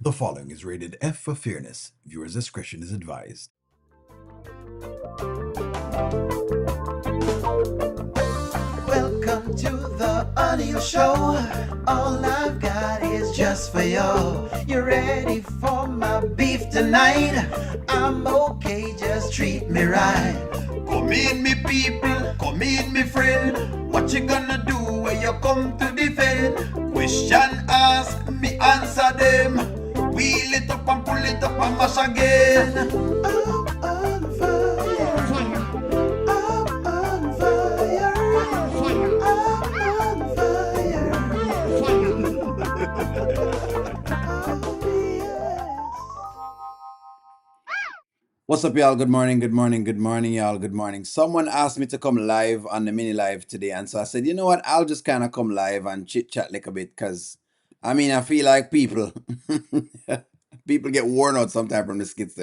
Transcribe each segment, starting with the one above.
The following is rated F for fairness. Viewers' discretion is advised. Welcome to the O'Neill Show. All I've got is just for you. You ready for my beef tonight? I'm okay, just treat me right. Come in, me people, come in, me friend. What you gonna do when you come to defend? Question ask, me answer them. Wheel it up and pull it up and mash again. I'm on fire. I'm on fire. I'm on fire. What's up, y'all? Good morning, y'all. Good morning. Someone asked me to come live on the mini live today, and so I said, you know what? I'll just kind of come live and chit chat like a bit, because I feel like people get worn out sometimes from the skits.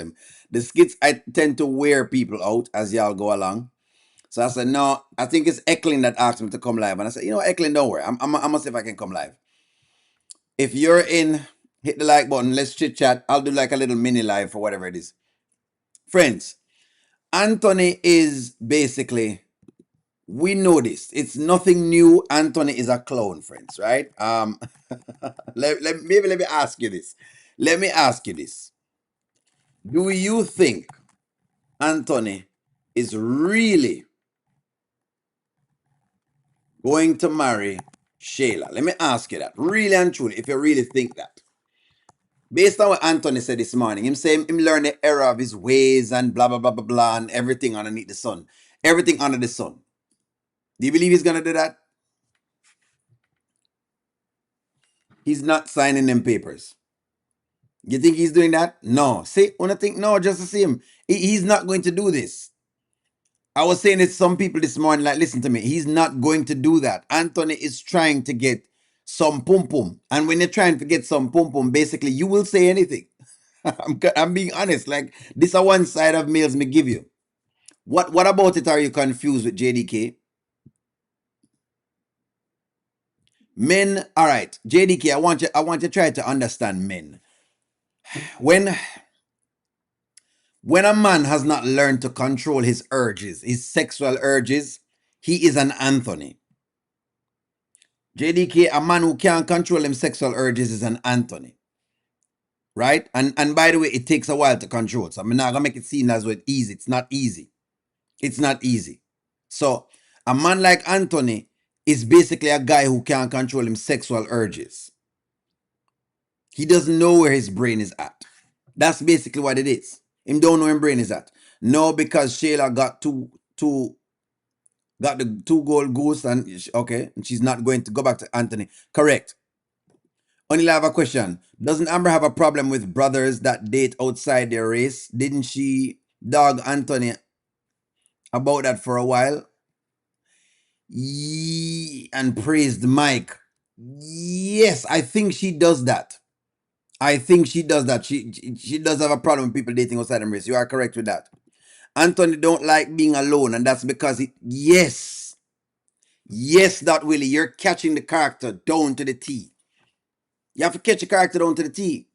The skits, I tend to wear people out as y'all go along. So I said, no, I think it's Eklund that asked me to come live, and I said, you know, Eklund, don't worry. I'm gonna see if I can come live. If you're in, hit the like button. Let's chit chat. I'll do like a little mini live for whatever it is, friends. Anthony is basically, we know this. It's nothing new. Anthony is a clown, friends, right? Let me ask you this. Let me ask you this. Do you think Anthony is really going to marry Shayla? Let me ask you that. Really and truly, if you really think that. Based on what Anthony said this morning, him saying him learn the error of his ways and blah, blah, blah, blah, blah, and everything underneath the sun. Everything under the sun. Do you believe he's going to do that? He's not signing them papers. You think he's doing that? No. See, when I think, no, just to see him. He's not going to do this. I was saying it to some people this morning, like, listen to me. He's not going to do that. Anthony is trying to get some pum pum. And when you're trying to get some pum pum, basically, you will say anything. I'm being honest. Like, this is one side of males me give you. What about it are you confused with, JDK? Men, all right, JDK, I want you to try to understand men. When a man has not learned to control his urges, his sexual urges, he is an Anthony. JDK, a man who can't control his sexual urges is an Anthony. Right? And by the way, it takes a while to control. So I'm not gonna make it seem as though it's easy. It's not easy. It's not easy. So a man like Anthony is basically a guy who can't control his sexual urges. He doesn't know where his brain is at. That's basically what it is. Him don't know where his brain is at. No, because Shayla got the 2 gold goose, and okay, and she's not going to go back to Anthony. Correct. Only I have a question. Doesn't Amber have a problem with brothers that date outside their race? Didn't she dog Anthony about that for a while? And praised Mike. Yes, I think she does that. I think she does that. She does have a problem with people dating outside their race. You are correct with that. Anthony don't like being alone, and that's because yes, that Willie, you're catching the character down to the T. You have to catch the character down to the T.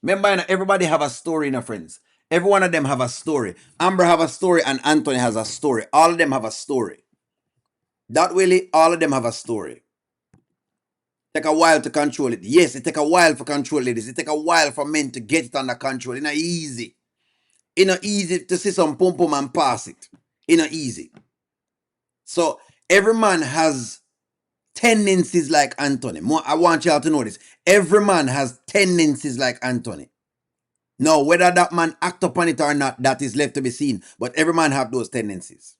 Remember, everybody have a story, friends. Every one of them have a story. Amber have a story, and Anthony has a story. All of them have a story. That Willie, all of them have a story. Take a while to control it. Yes, it take a while for control ladies. It take a while for men to get it under control. It's not easy. It's not easy to see some pum pum and pass it. It's not easy. So every man has tendencies like Anthony. I want y'all to know this. Every man has tendencies like Anthony. Now, whether that man act upon it or not, that is left to be seen. But every man have those tendencies.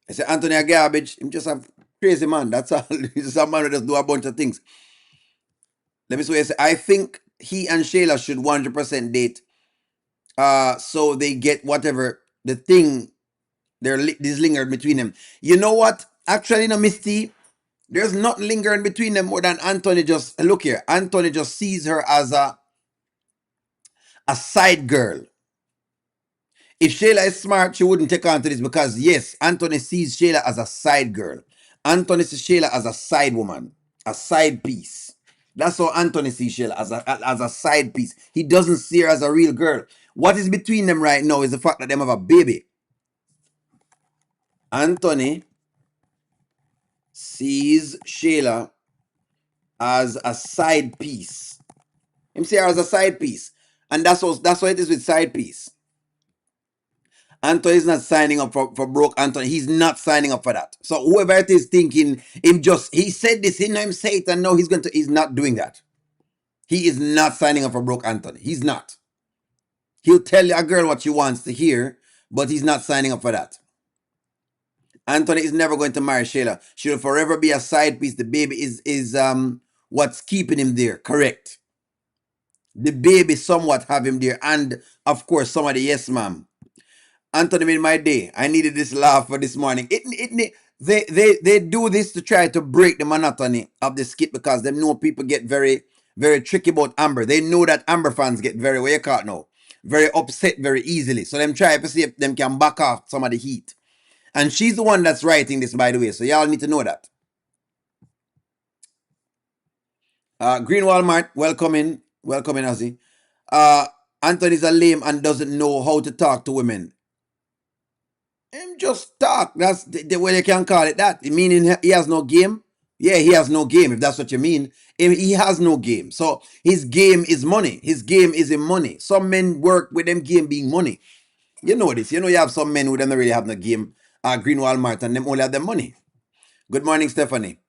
I say Anthony a garbage. Him just a crazy man. That's all. He's just a man who just do a bunch of things. Let me say, I think he and Shayla should 100% date. So they get whatever the thing is lingering between them. You know what? Actually, no, Miss T, there's nothing lingering between them more than Anthony just, look here, Anthony just sees her as a side girl. If Shayla is smart, she wouldn't take on to this, because yes, Anthony sees Shayla as a side girl. Anthony sees Shayla as a side woman, a side piece. That's how Anthony sees Shayla as a side piece. He doesn't see her as a real girl. What is between them right now is the fact that they have a baby. Anthony sees Shayla as a side piece. Him see her as a side piece. And that's what it is with side piece. Anthony is not signing up for broke Anthony. He's not signing up for that. So whoever it is thinking he said this, he know him say it, and now he's not doing that. He is not signing up for broke Anthony. He's not. He'll tell a girl what she wants to hear, but he's not signing up for that. Anthony is never going to marry Shayla. She'll forever be a side piece. The baby is what's keeping him there. Correct. The baby somewhat have him there, and of course somebody, yes, ma'am. Anthony made my day. I needed this laugh for this morning. They do this to try to break the monotony of the skit because they know people get very, very tricky about Amber. They know that Amber fans get very, what you call it now, very upset very easily. So them try to see if them can back off some of the heat. And she's the one that's writing this, by the way. So y'all need to know that. Green Walmart, welcome in. Welcome in, Ozzy. Anthony's a lame and doesn't know how to talk to women. Him just talk. That's the way they can call it that. Meaning he has no game. Yeah, he has no game, if that's what you mean. He has no game. So his game is money. His game is in money. Some men work with them game being money. You know this. You know you have some men who don't really have no game. Green Walmart and them only have their money. Good morning, Stephanie.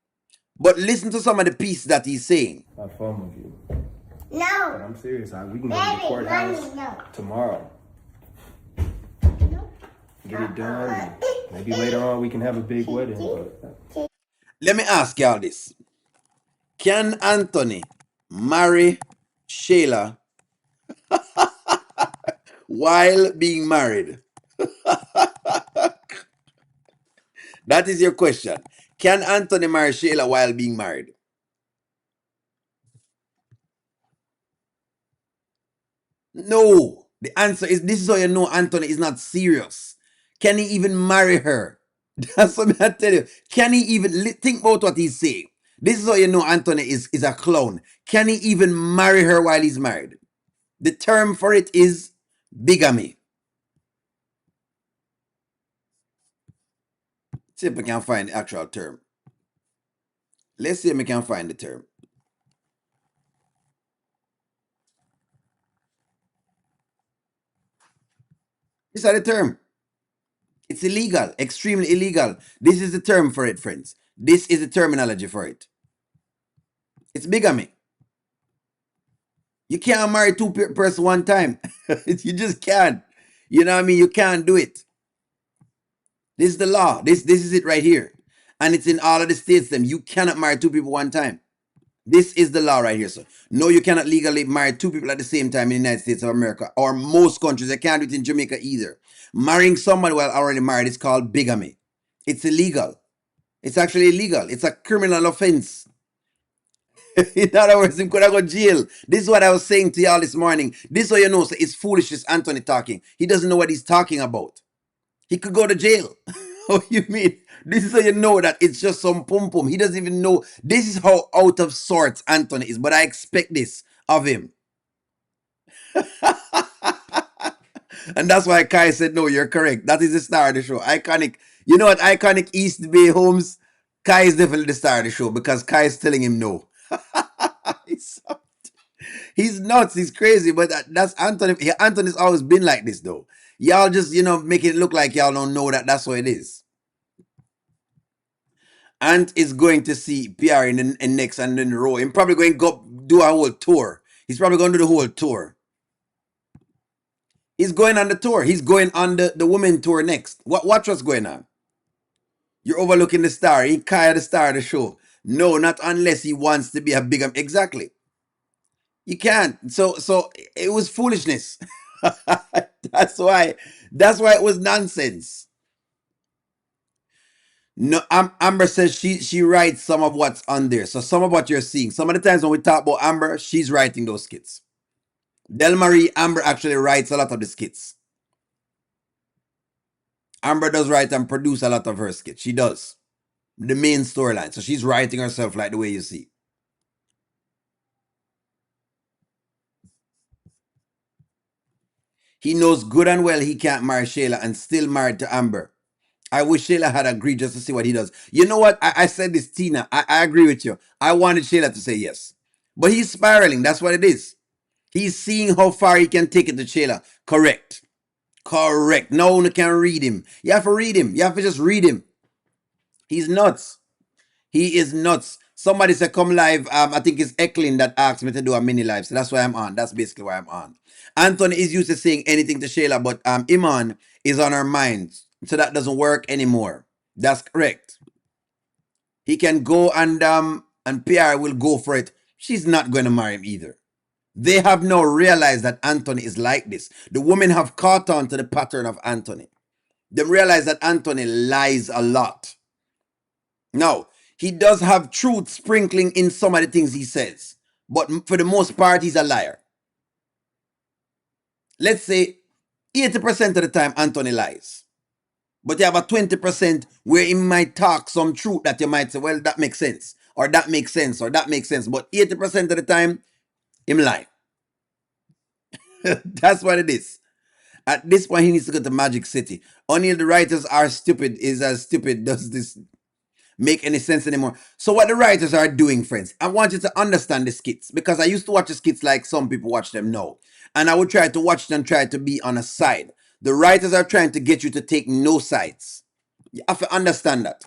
But listen to some of the piece that he's saying. Have fun with you. No. But I'm serious. We can go to the courthouse tomorrow. No. Get it done. Maybe later on we can have a big wedding. But Let me ask y'all this. Can Anthony marry Shayla while being married? That is your question. Can Anthony marry Shayla while being married? No. The answer is this is how you know Anthony is not serious. Can he even marry her? That's what I tell you. Can he even think about what he's saying? This is how you know Anthony is a clown. Can he even marry her while he's married? The term for it is bigamy. See if we can find the actual term. Let's see if we can find the term. This is the term. It's illegal, extremely illegal. This is the term for it, friends. This is the terminology for it. It's bigamy. You can't marry two persons one time. You just can't. You know what I mean? You can't do it. This is the law. This is it right here. And it's in all of the states them. You cannot marry two people one time. This is the law right here, sir. No, you cannot legally marry two people at the same time in the United States of America or most countries. They can't do it in Jamaica either. Marrying someone while already married is called bigamy. It's illegal. It's actually illegal. It's a criminal offense. In other words, him could have go jail. This is what I was saying to y'all this morning. This is how you know, so it's foolishness. Anthony talking. He doesn't know what he's talking about. He could go to jail. Oh, you mean? This is how you know that it's just some pum pum. He doesn't even know. This is how out of sorts Anthony is. But I expect this of him. And that's why Kai said, no, you're correct. That is the star of the show. Iconic. You know what? Iconic East Bay Homes. Kai is definitely the star of the show because Kai is telling him no. He's nuts. He's crazy. But that's Anthony. Anthony's always been like this, though. Y'all just, making it look like y'all don't know that that's what it is. Ant is going to see PR in the next and in the row. He's probably going to go do a whole tour. He's probably going to do the whole tour. He's going on the tour. He's going on the women tour next. Watch what's going on. You're overlooking the star. He Kaya the star of the show. No, not unless he wants to be a bigger. Exactly. You can't. So it was foolishness. That's why it was nonsense. No, Amber says she writes some of what's on there. So some of what you're seeing. Some of the times when we talk about Amber, she's writing those skits. Del Marie, Amber actually writes a lot of the skits. Amber does write and produce a lot of her skits. She does. The main storyline. So she's writing herself like the way you see. He knows good and well he can't marry Shayla and still married to Amber. I wish Shayla had agreed just to see what he does. You know what? I said this, Tina. I agree with you. I wanted Shayla to say yes. But he's spiraling. That's what it is. He's seeing how far he can take it to Shayla. Correct. Correct. No one can read him. You have to read him. You have to just read him. He's nuts. He is nuts. Somebody said come live. I think it's Eklund that asked me to do a mini live. So that's why I'm on. That's basically why I'm on. Anthony is used to saying anything to Shayla, but Iman is on her mind. So that doesn't work anymore. That's correct. He can go and PR will go for it. She's not going to marry him either. They have now realized that Anthony is like this. The women have caught on to the pattern of Anthony. They realize that Anthony lies a lot. Now, he does have truth sprinkling in some of the things he says, but for the most part, he's a liar. Let's say 80% of the time, Anthony lies. But you have a 20% where he might talk some truth that you might say, well, that makes sense, or that makes sense, or that makes sense. But 80% of the time, him lie. That's what it is. At this point, he needs to go to Magic City. Only the writers are stupid, is as stupid, does this make any sense anymore? So what the writers are doing, friends, I want you to understand the skits, because I used to watch the skits like some people watch them now, and I would try to watch them, try to be on a side. The writers are trying to get you to take no sides. You have to understand that.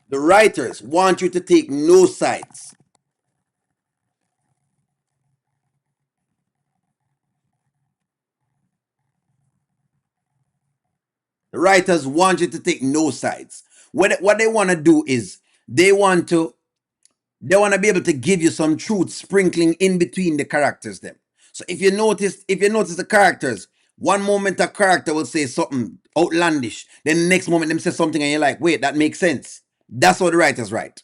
The writers want you to take no sides. The writers want you to take no sides. What they want to do is they want to be able to give you some truth sprinkling in between the characters them. So if you notice the characters, one moment a character will say something outlandish, then the next moment them say something and you're like, wait, that makes sense. That's what the writers write.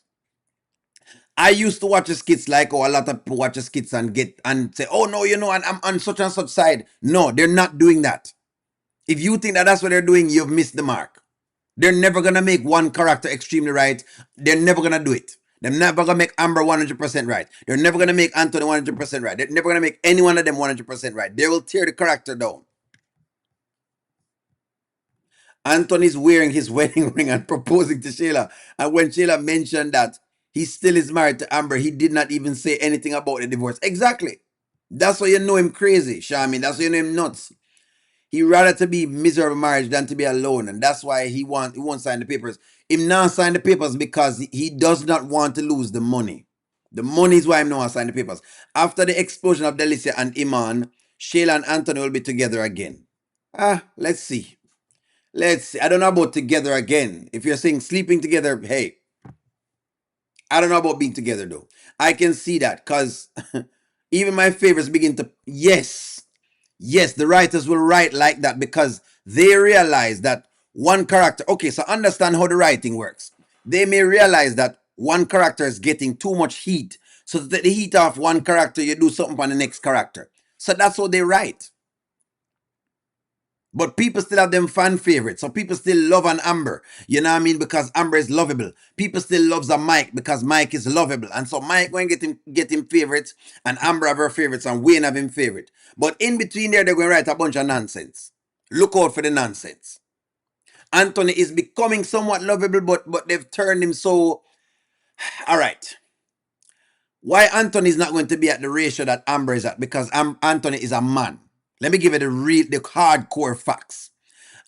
I used to watch the skits like, oh, a lot of people watch the skits and say, oh no, you know, I'm on such and such side. No, they're not doing that. If you think that that's what they're doing, you've missed the mark. They're never gonna make one character extremely right. They're never gonna do it. They're never gonna make Amber 100% right. They're never gonna make Anthony 100% right. They're never gonna make any one of them 100% right. They will tear the character down. Anthony's wearing his wedding ring and proposing to Shayla. And when Shayla mentioned that he still is married to Amber, he did not even say anything about the divorce. Exactly. That's why you know him crazy, Shamin. That's why you know him nuts. He rather to be miserable marriage than to be alone, and that's why he won't sign the papers. Him not sign the papers because he does not want to lose the money. The money is why him not sign the papers. After the explosion of Delicia and Iman, Shayla and Anthony will be together again. Let's see. Let's see. I don't know about together again. If you're saying sleeping together, hey, I don't know about being together though. I can see that because even my favorites begin to, yes, the writers will write like that because they realize that one character, okay, so understand how the writing works. They may realize that one character is getting too much heat. So to take the heat off one character, you do something on the next character. So that's how they write. But people still have them fan favorites. So people still love an Amber. You know what I mean? Because Amber is lovable. People still loves a Mike because Mike is lovable. And so Mike going to get him favorites, and Amber have her favorites, and Wayne have him favorite. But in between there, they're going to write a bunch of nonsense. Look out for the nonsense. Anthony is becoming somewhat lovable, but they've turned him so... All right. Why Anthony is not going to be at the ratio that Amber is at? Because Anthony is a man. Let me give you the hardcore facts.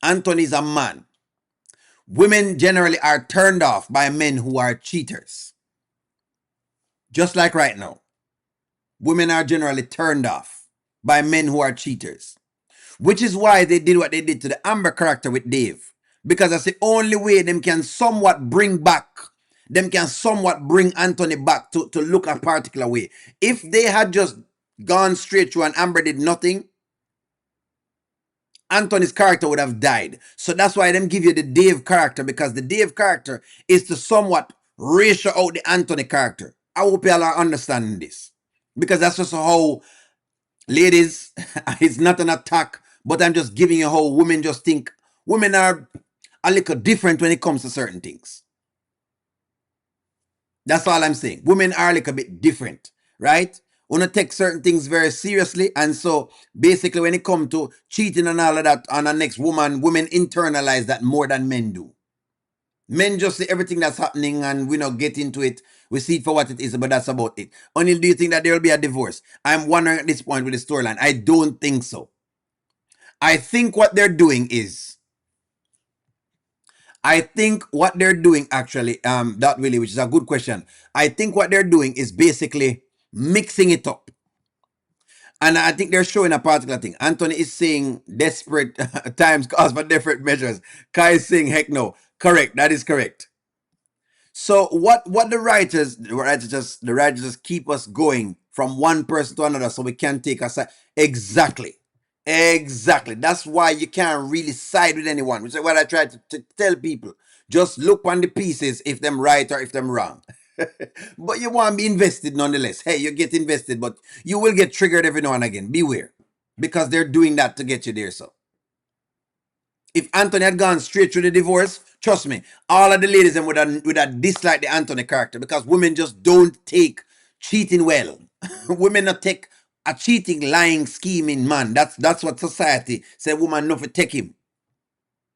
Anthony is a man. Women generally are turned off by men who are cheaters. Just like right now. Women are generally turned off by men who are cheaters. Which is why they did what they did to the Amber character with Dave. Because that's the only way them can somewhat bring Anthony back to look a particular way. If they had just gone straight through and Amber did nothing, Anthony's character would have died. So that's why them give you the Dave character, because the Dave character is to somewhat ratio out the Anthony character. I hope y'all are understanding this. Because that's just how, ladies, it's not an attack, but I'm just giving you how women just think. Women are a little different when it comes to certain things. That's all I'm saying. Women are a little bit different, right? Una take certain things very seriously, and so basically when it come to cheating and all of that on a next woman, women internalize that more than men do. Men just see everything that's happening and we not get into it. We see it for what it is, but that's about it. Only do you think that there will be a divorce? I'm wondering at this point with the storyline. I don't think so. I think what they're doing is, I think what they're doing actually, that really, which is a good question. I think what they're doing is basically mixing it up. And I think they're showing a particular thing. Anthony is saying desperate times cause for desperate measures. Kai is saying heck no. Correct. That is correct. So what the writers just keep us going from one person to another so we can take a side. Exactly. Exactly. That's why you can't really side with anyone, which is what I try to tell people. Just look on the pieces if them right or if them wrong. But you want to be invested nonetheless. Hey, you get invested, but you will get triggered every now and again. Beware. Because they're doing that to get you there, so. If Anthony had gone straight through the divorce, trust me, all of the ladies would have disliked the Anthony character because women just don't take cheating well. Women not take a cheating, lying, scheming man. That's what society say. Woman not to take him.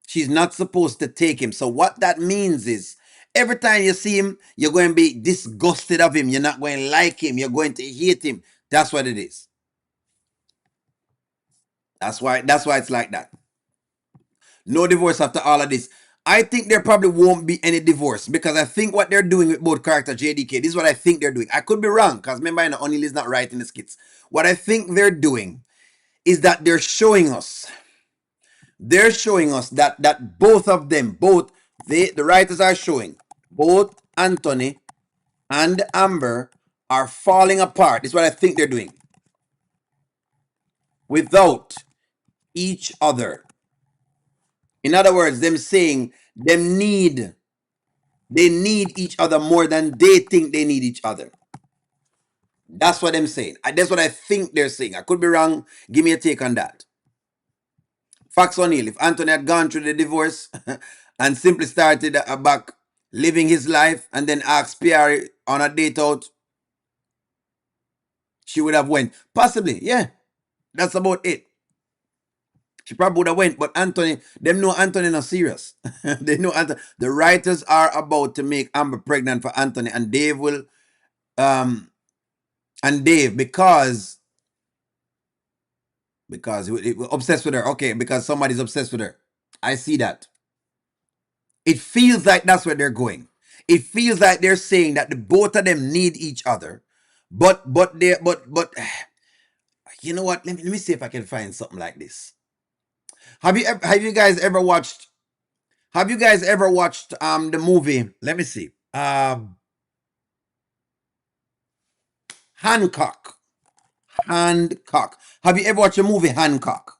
She's not supposed to take him. So what that means is every time you see him, you're going to be disgusted of him. You're not going to like him. You're going to hate him. That's what it is. That's why it's like that. No divorce after all of this. I think there probably won't be any divorce because I think what they're doing with both characters, JDK, this is what I think they're doing. I could be wrong because remember, I know O'Neal is not writing the skits. What I think they're doing is that they're showing us that both of them, the writers are showing both Anthony and Amber are falling apart. This is what I think they're doing without each other. In other words, them saying they need each other more than they think they need each other. That's what I'm saying. That's what I think they're saying. I could be wrong. Give me a take on that. Fox O'Neal, if Anthony had gone through the divorce and simply started back living his life and then asked Pierre on a date out, she would have went. Possibly, yeah. That's about it. She probably would have went, but Anthony, them know Anthony not serious. They know Anthony. The writers are about to make Amber pregnant for Anthony, and Dave will, because he obsessed with her. Okay, because somebody's obsessed with her. I see that. It feels like that's where they're going. It feels like they're saying that the both of them need each other, but you know what? Let me see if I can find something like this. Have you guys ever watched the movie? Let me see. Hancock. Have you ever watched the movie Hancock?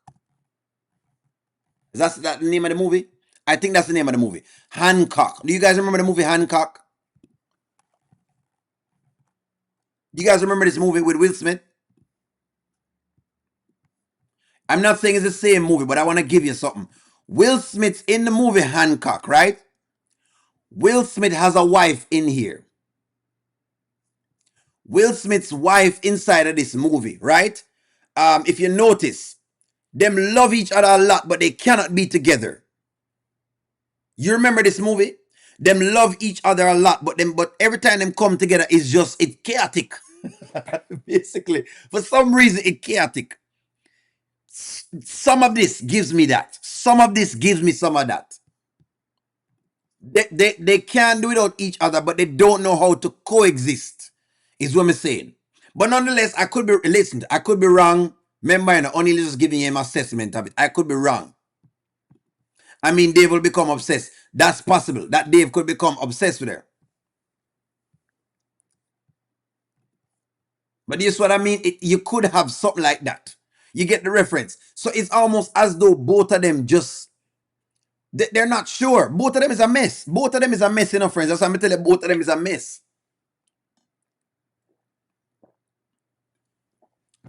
Is that the name of the movie? I think that's the name of the movie. Hancock. Do you guys remember the movie Hancock? Do you guys remember this movie with Will Smith? I'm not saying it's the same movie, but I want to give you something. Will Smith's in the movie Hancock, right? Will Smith has a wife in here. Will Smith's wife inside of this movie, right? If you notice, them love each other a lot, but they cannot be together. You remember this movie? Them love each other a lot, but every time them come together, it's chaotic. Basically, for some reason, it's chaotic. Some of this gives me that. Some of this gives me some of that. They can do without each other, but they don't know how to coexist, is what I'm saying. But nonetheless, I could be wrong. Remember, only just giving him assessment of it. I could be wrong. I mean, Dave will become obsessed. That's possible. That Dave could become obsessed with her. But this is what I mean. You could have something like that. You get the reference. So it's almost as though both of them they're not sure. Both of them is a mess. Both of them is a mess, friends. That's what I'm telling you. Both of them is a mess.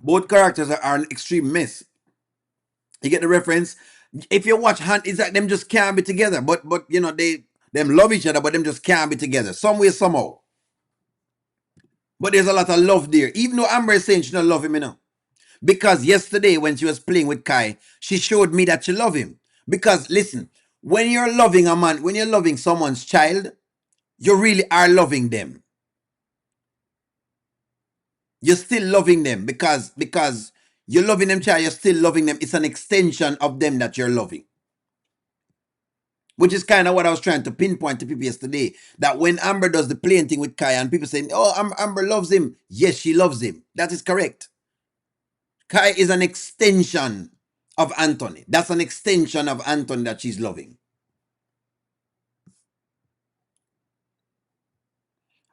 Both characters are an extreme mess. You get the reference? If you watch Hunt, it's like them just can't be together. But them love each other, but them just can't be together. Some way, somehow. But there's a lot of love there. Even though Amber is saying she don't love him, you know. Because yesterday when she was playing with Kai, she showed me that she love him. Because listen, when you're loving a man, when you're loving someone's child, you really are loving them. You're still loving them because you're loving them child, you're still loving them. It's an extension of them that you're loving. Which is kind of what I was trying to pinpoint to people yesterday. That when Amber does the playing thing with Kai and people saying, oh, Amber loves him. Yes, she loves him. That is correct. Kai is an extension of Anthony. That's an extension of Anthony that she's loving.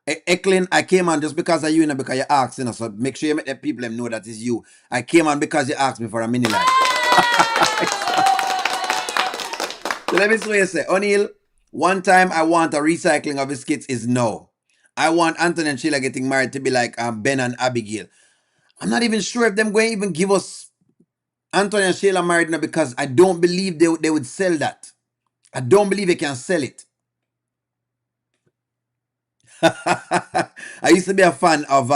Eklin, I came on just because of you, because you asked, so make sure you make the people know that it's you. I came on because you asked me for a mini life. So let me see what you say. O'Neill, one time I want a recycling of his skits is no. I want Anthony and Sheila getting married to be like Ben and Abigail. I'm not even sure if them going to even give us Anthony and Sheila married now, because I don't believe they would sell that. I don't believe they can sell it. I used to be a fan of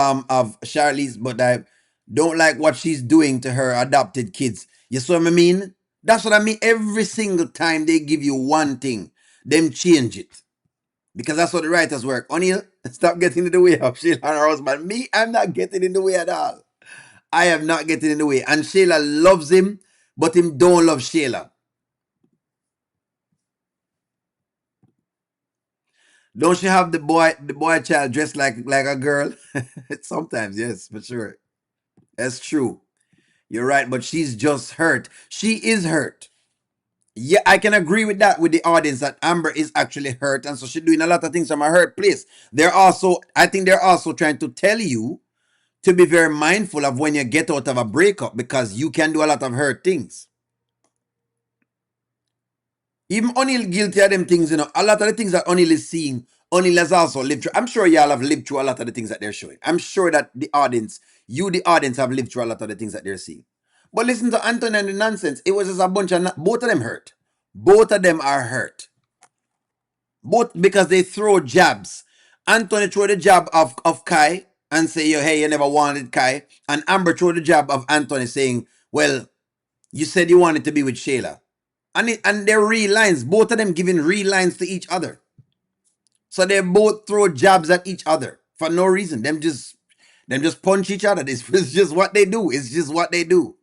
Charlize, but I don't like what she's doing to her adopted kids. You see what I mean? That's what I mean. Every single time they give you one thing, them change it. Because that's how the writers work. O'Neill, stop getting in the way of Sheila and her husband. Me, I'm not getting in the way at all. I am not getting in the way. And Sheila loves him, but him don't love Sheila. Don't she have the boy child dressed like a girl? Sometimes, yes, for sure. That's true. You're right, but she's just hurt. She is hurt. Yeah, I can agree with that with the audience that Amber is actually hurt, and so she's doing a lot of things from a hurt place. I think they're also trying to tell you to be very mindful of when you get out of a breakup, because you can do a lot of hurt things. Even O'Neill guilty of them things, a lot of the things that O'Neill is seeing, O'Neill has also lived through. I'm sure y'all have lived through a lot of the things that they're showing. I'm sure that the audience, have lived through a lot of the things that they're seeing. But listen to Anthony and the nonsense. It was just a bunch of, both of them hurt. Both of them are hurt. Both because they throw jabs. Anthony throw the jab of Kai and say, hey, you never wanted Kai. And Amber throw the jab of Anthony saying, well, you said you wanted to be with Shayla. And they're real lines. Both of them giving real lines to each other. So they both throw jabs at each other for no reason. Them just punch each other. It's just what they do. It's just what they do.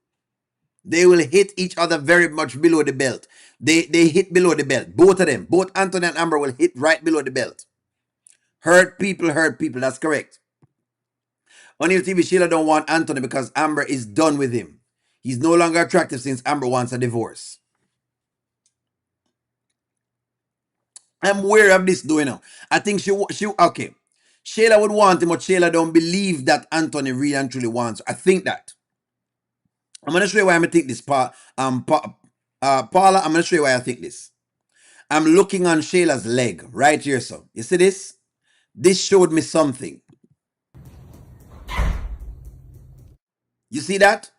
They will hit each other very much below the belt. They hit below the belt. Both of them. Both Anthony and Amber will hit right below the belt. Hurt people. That's correct. On your TV, Sheila don't want Anthony because Amber is done with him. He's no longer attractive since Amber wants a divorce. I'm aware of this though, I think she okay. Shayla would want him, but Shayla don't believe that Anthony really and truly wants her. I think that. I'm gonna show you why I think this. Paula, I'm gonna show you why I think this. I'm looking on Shayla's leg right here, so you see this? This showed me something. You see that?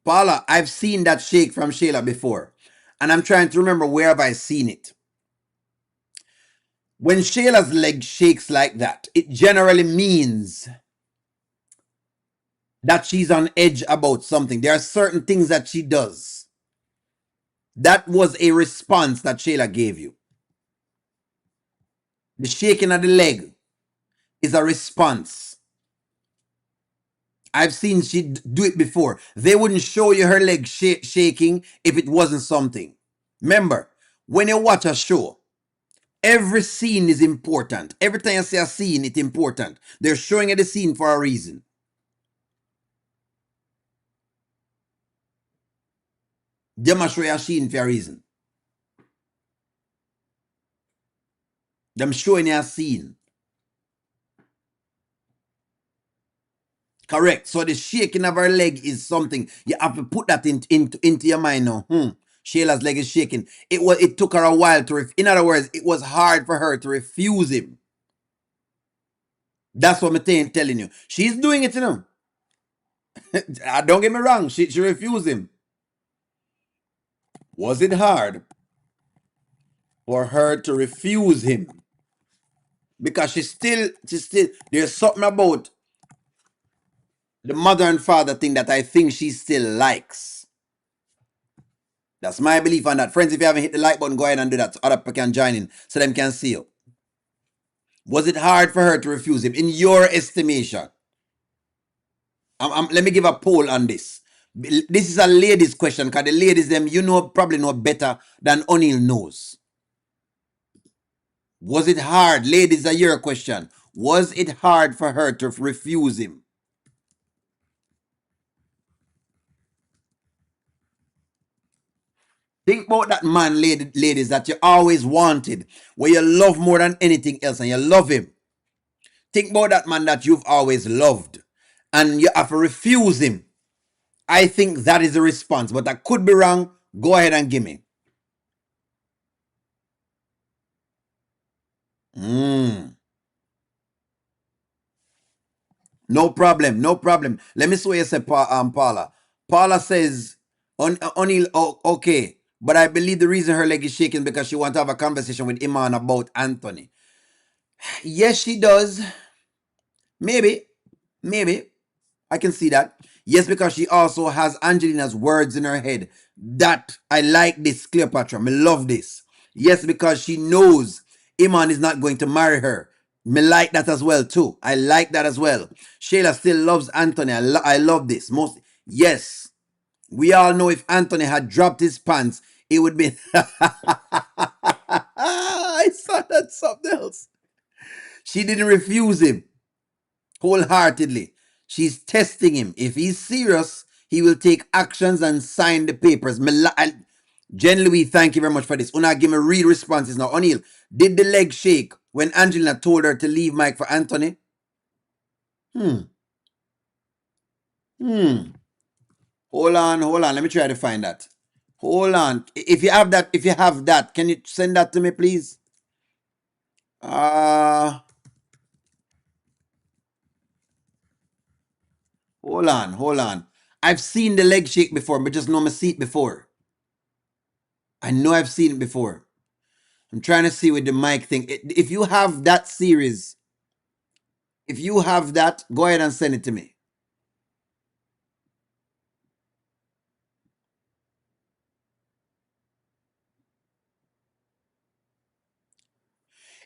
Paula, I've seen that shake from Shayla before, and I'm trying to remember where have I seen it. When Shayla's leg shakes like that, it generally means that she's on edge about something. There are certain things that she does. That was a response that Shayla gave you. The shaking of the leg is a response. I've seen she do it before. They wouldn't show you her leg shaking if it wasn't something. Remember, when you watch a show, every scene is important. Every time you see a scene, it's important. They're showing you the scene for a reason. They must show you a scene for a reason. Them showing you a scene. Correct. So the shaking of her leg is something. You have to put that into your mind now. Shayla's leg is shaking. It took her a while to, in other words, it was hard for her to refuse him. That's what I'm telling you. She's doing it, Don't get me wrong. She refused him. Was it hard for her to refuse him? Because she's still, there's something about the mother and father thing that I think she still likes. That's my belief on that. Friends, if you haven't hit the like button, go ahead and do that so other people can join in so them can see you. Was it hard for her to refuse him, in your estimation? Let me give a poll on this. This is a ladies' question because the ladies, them, probably know better than O'Neill knows. Was it hard? Ladies, a your question. Was it hard for her to refuse him? Think about that man, ladies, that you always wanted, where you love more than anything else, and you love him. Think about that man that you've always loved, and you have to refuse him. I think that is the response, but I could be wrong. Go ahead and give me. No problem, no problem. Let me see what you say, Paula. Paula says, O'Neill, okay, but I believe the reason her leg is shaking because she wants to have a conversation with Iman about Anthony. Yes, she does. Maybe. I can see that. Yes, because she also has Angelina's words in her head. That, I like this, Cleopatra. Me love this. Yes, because she knows Iman is not going to marry her. Me like that as well, too. I like that as well. Shayla still loves Anthony. I love this. Yes. We all know if Anthony had dropped his pants, it would be... I saw that something else. She didn't refuse him wholeheartedly. She's testing him. If he's serious, he will take actions and sign the papers. Jen Louis, thank you very much for this. Una give me real responses now. O'Neill, did the leg shake when Angelina told her to leave Mike for Anthony? Hold on. Let me try to find that. Hold on. If you have that, can you send that to me, please? Hold on. I've seen the leg shake before, but just know me see it before. I know I've seen it before. I'm trying to see with the mic thing. If you have that series, if you have that, go ahead and send it to me.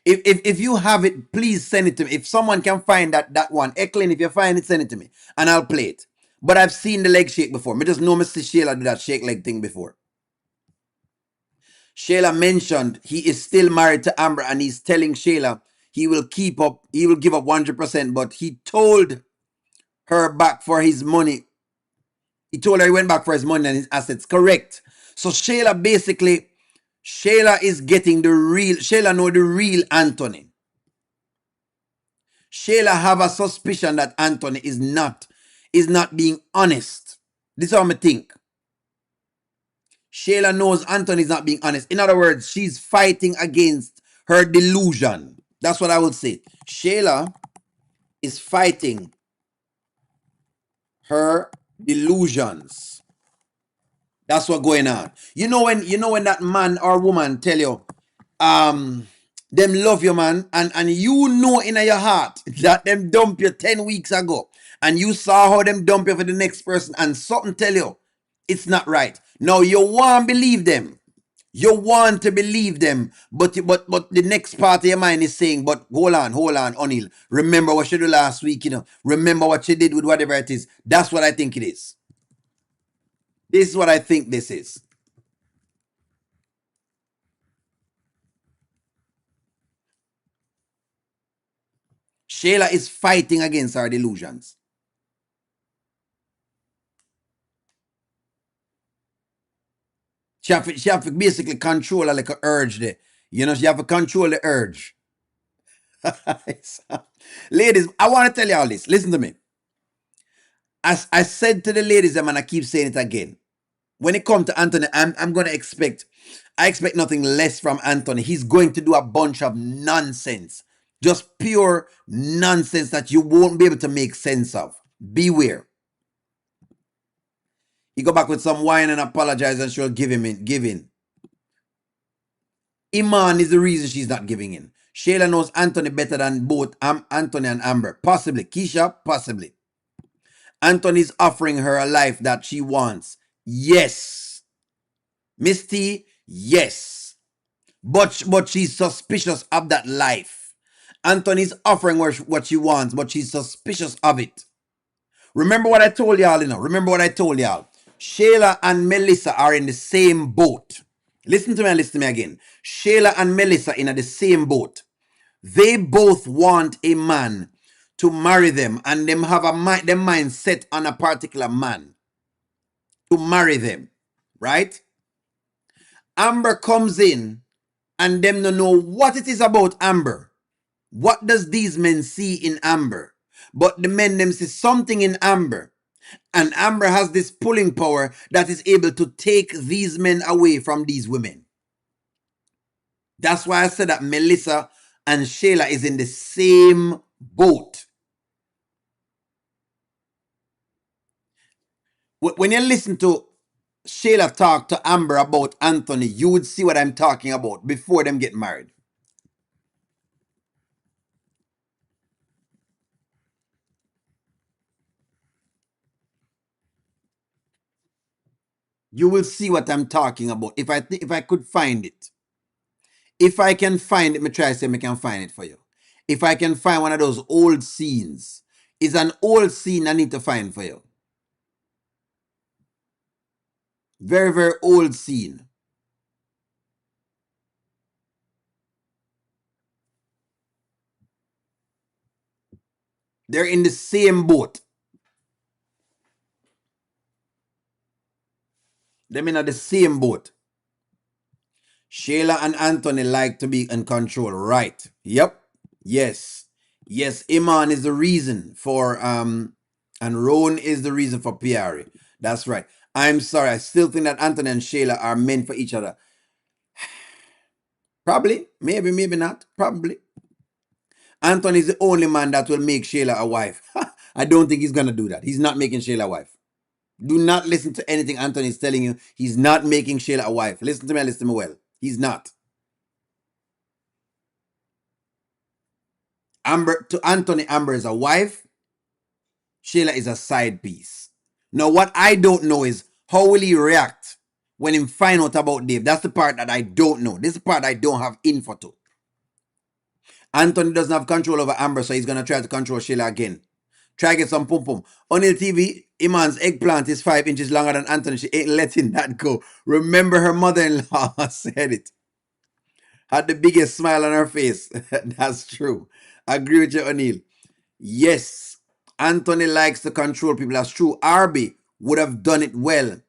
If you have it, please send it to me. If someone can find that one, Eklin, if you find it, send it to me, and I'll play it. But I've seen the leg shake before. Me just know Mr. Shayla did that shake leg thing before. Shayla mentioned he is still married to Amber, and he's telling Shayla he will give up 100%, but he told her back for his money. He told her he went back for his money and his assets. Correct. So Shayla is getting Shayla know the real Anthony. Shayla have a suspicion that Anthony is not being honest. This is how I think. Shayla knows Anthony is not being honest. In other words, she's fighting against her delusion. That's what I would say. Shayla is fighting her delusions. That's what's going on. You know when that man or woman tell you, them love you, man, and you know in your heart that them dump you 10 weeks ago, and you saw how them dump you for the next person, and something tell you it's not right. Now you want to believe them. You want to believe them, but the next part of your mind is saying, but hold on, O'Neill. Remember what you did last week, Remember what you did with whatever it is. That's what I think it is. This is what I think this is. Shayla is fighting against her delusions. She have to basically control her like an urge there. She have to control the urge. Ladies, I want to tell you all this. Listen to me. As I said to the ladies, and I keep saying it again. When it comes to Anthony, I'm going to expect nothing less from Anthony. He's going to do a bunch of nonsense. Just pure nonsense that you won't be able to make sense of. Beware. He go back with some wine and apologize, and she'll give in. Iman is the reason she's not giving in. Shayla knows Anthony better than both Anthony and Amber. Possibly. Keisha, possibly. Anthony's offering her a life that she wants. Yes. Miss T, yes. But she's suspicious of that life. Anthony's offering her what she wants, but she's suspicious of it. Remember what I told y'all, Remember what I told y'all. Shayla and Melissa are in the same boat. Listen to me and listen to me again. Shayla and Melissa in the same boat. They both want a man to marry them, and them have their mind set on a particular man to marry them, right? Amber comes in, and them don't know what it is about Amber. What does these men see in Amber? But the men them see something in Amber. And Amber has this pulling power that is able to take these men away from these women. That's why I said that Melissa and Shayla is in the same boat. When you listen to Shayla talk to Amber about Anthony, you would see what I'm talking about before them get married. You will see what I'm talking about. If I could find it. If I can find it, me try to say I can find it for you. If I can find one of those old scenes, it's an old scene I need to find for you. Very, very old scene. They're in the same boat. They're in the same boat. Shayla and Anthony like to be in control, right? Yep. Yes. Yes, Iman is the reason for and Roan is the reason for Piari. That's right. I'm sorry. I still think that Anthony and Shayla are meant for each other. Probably. Maybe, maybe not. Probably. Anthony is the only man that will make Shayla a wife. I don't think he's gonna do that. He's not making Shayla a wife. Do not listen to anything Anthony is telling you. He's not making Shayla a wife. Listen to me and listen to me well. He's not. Amber to Anthony, Amber is a wife. Shayla is a side piece. Now, what I don't know is how will he react when he find out about Dave. That's the part that I don't know. This is the part I don't have info to. Anthony doesn't have control over Amber, so he's gonna try to control Shayla again. Try to get some pum pum. On the TV, Iman's eggplant is 5 inches longer than Anthony. She ain't letting that go. Remember her mother-in-law said it. Had the biggest smile on her face. That's true. Agree with you, O'Neill. Yes, Anthony likes to control people. That's true. Arby would have done it well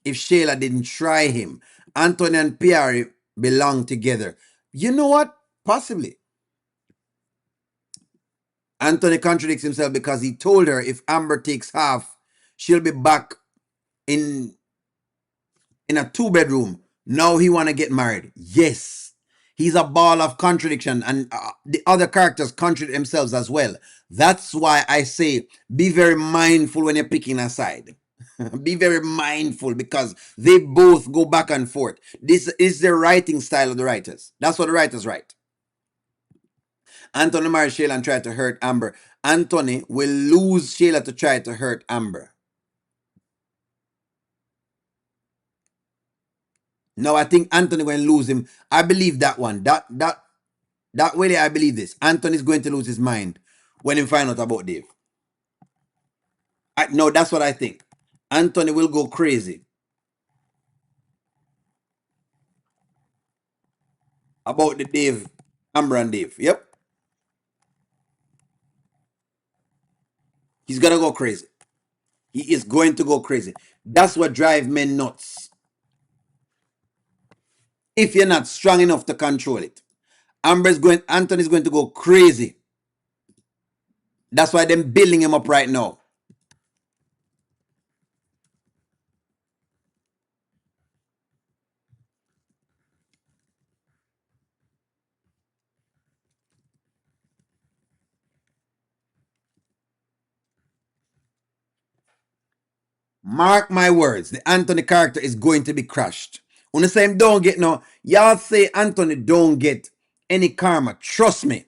if Shayla didn't try him. Anthony and Pierre belong together. You know what? Possibly. Anthony contradicts himself because he told her if Amber takes half, she'll be back in a 2-bedroom. Now he want to get married. Yes. He's a ball of contradiction, and the other characters contradict themselves as well. That's why I say be very mindful when you're picking a side. Be very mindful because they both go back and forth. This is the writing style of the writers. That's what the writers write. Anthony married Shayla and tried to hurt Amber. Anthony will lose Shayla to try to hurt Amber. No, I think Anthony will lose him. I believe that one. That way I believe this. Anthony's going to lose his mind when he find out about Dave. No, that's what I think. Anthony will go crazy about the Dave, Amber and Dave. Yep. He's gonna go crazy. He is going to go crazy. That's what drives men nuts. If you're not strong enough to control it. Anthony's going to go crazy. That's why they're building him up right now. Mark my words, the Anthony character is going to be crushed. When you say him don't get no, y'all say Anthony don't get any karma. Trust me.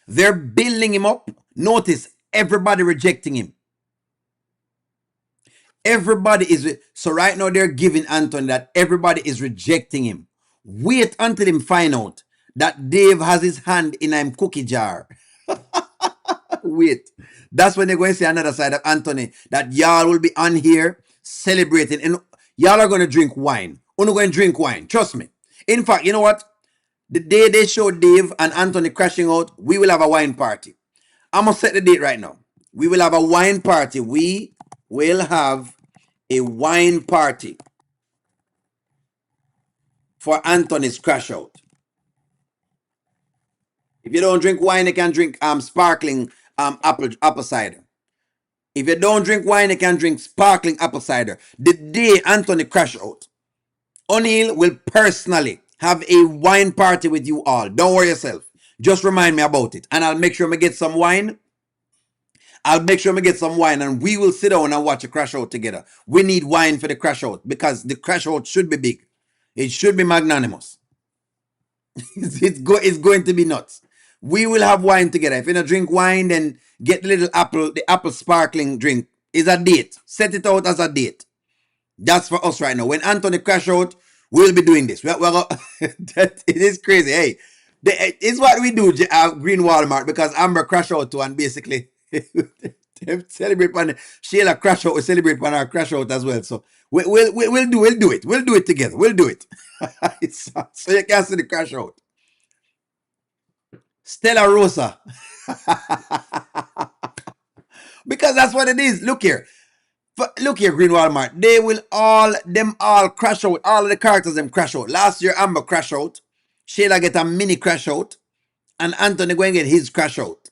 They're building him up. Notice everybody rejecting him. Everybody is so right now they're giving Anthony that everybody is rejecting him. Wait until him find out that Dave has his hand in a cookie jar. Wait. That's when they're going to see another side of Anthony. That y'all will be on here celebrating. And y'all are going to drink wine. Only going to drink wine. Trust me. In fact, you know what? The day they show Dave and Anthony crashing out, we will have a wine party. I'm going to set the date right now. We will have a wine party. We will have a wine party for Anthony's crash out. If you don't drink wine, you can drink sparkling apple cider. If you don't drink wine, you can drink sparkling apple cider. The day Anthony crash out, O'Neill will personally have a wine party with you all. Don't worry yourself. Just remind me about it. And I'll make sure I get some wine. And we will sit down and watch a crash out together. We need wine for the crash out because the crash out should be big. It should be magnanimous. It's going to be nuts. We will have wine together. If you don't drink wine, then get the apple sparkling drink. Is a date. Set it out as a date. That's for us right now. When Anthony crash out, we'll be doing this. It is crazy. Hey, it's what we do Green Walmart because Amber crash out too and basically celebrate on Shayla crash out. We celebrate on our crash out as well. So we'll do it. We'll do it together. We'll do it. So you can see the crash out. Stella Rosa. Because that's what it is. Look here, Green Walmart. They will all crash out. All of the characters them crash out. Last year, Amber crash out. Shayla get a mini crash out. And Anthony going to get his crash out.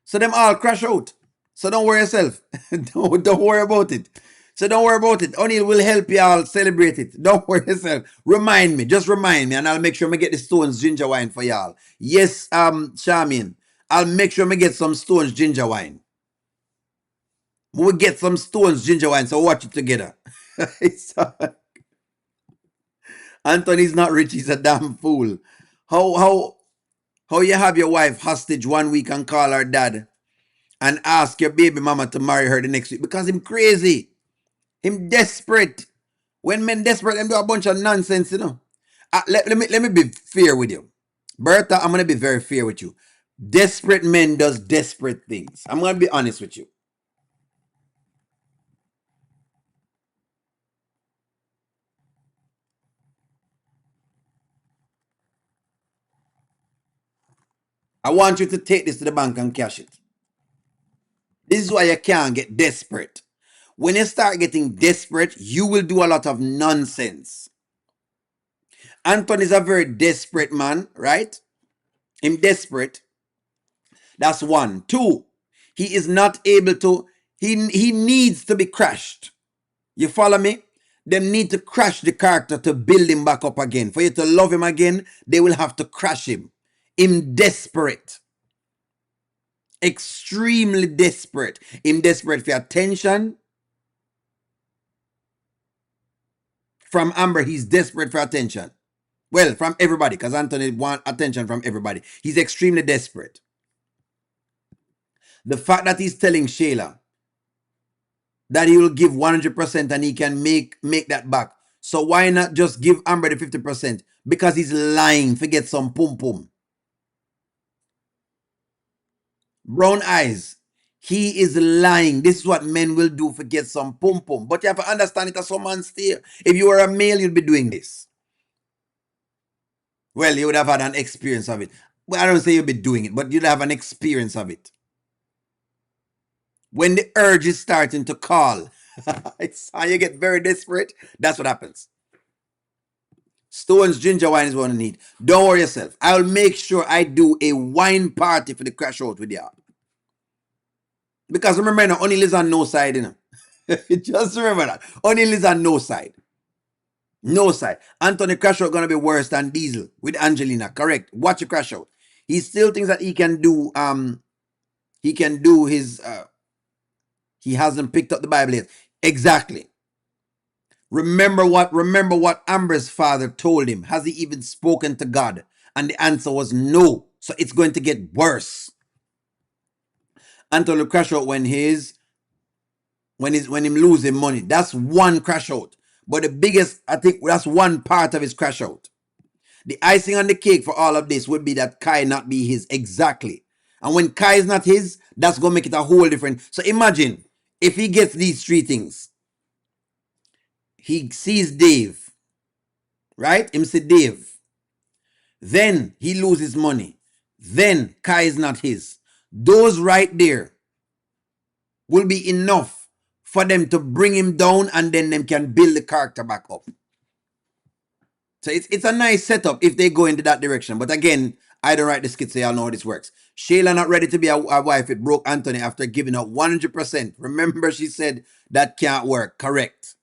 So them all crash out. So don't worry yourself. don't worry about it. O'Neill will help you all celebrate it. Don't worry yourself. Just remind me, and I'll make sure I get the Stones ginger wine for y'all. Yes, Charmin. I'll make sure I get some Stones ginger wine. We'll get some Stones ginger wine, so watch it together. Anthony's not rich, he's a damn fool. How you have your wife hostage 1 week and call her dad and ask your baby mama to marry her the next week? Because him crazy. Him desperate. When men desperate, them do a bunch of nonsense, you know. Let me be fair with you. Bertha, I'm going to be very fair with you. Desperate men does desperate things. I'm going to be honest with you. I want you to take this to the bank and cash it. This is why you can't get desperate. When you start getting desperate, you will do a lot of nonsense. Anton is a very desperate man, right? Him desperate. That's one. Two, he is not able to, he needs to be crashed. You follow me? They need to crash the character to build him back up again. For you to love him again, they will have to crash him. Him desperate. Extremely desperate. Him desperate for attention. From Amber, he's desperate for attention. Well, from everybody, because Anthony wants attention from everybody. He's extremely desperate. The fact that he's telling Shayla that he will give 100% and he can make that back. So why not just give Amber the 50%? Because he's lying. Forget some pum pum. Brown eyes. He is lying. This is what men will do, forget some pum pum. But you have to understand it as some man still. If you were a male, you'd be doing this. Well, you would have had an experience of it. Well, I don't say you'd be doing it, but you'd have an experience of it. When the urge is starting to call, it's how you get very desperate. That's what happens. Stones ginger wine is what I need. Don't worry yourself. I'll make sure I do a wine party for the crash out with y'all. Because remember, now, O'Neill is on no side, you know. Just remember that. O'Neill is on no side. No side. Anthony crash out gonna be worse than Diesel with Angelina. Correct. Watch the crash out. He still thinks that he can do his he hasn't picked up the Bible yet. Exactly. Remember what Amber's father told him. Has he even spoken to God? And the answer was no. So it's going to get worse. Anthony will crash out when his when him losing money. That's one crash out. But the biggest, I think that's one part of his crash out. The icing on the cake for all of this would be that Kai not be his exactly. And when Kai is not his, that's going to make it a whole different. So imagine if he gets these three things. He sees Dave, right? Him see Dave. Then he loses money. Then Kai is not his. Those right there will be enough for them to bring him down, and then them can build the character back up. So it's a nice setup if they go into that direction. But again, I don't write the skits, so y'all know how this works. Shayla not ready to be a wife. It broke Anthony after giving up 100%. Remember, she said that can't work. Correct.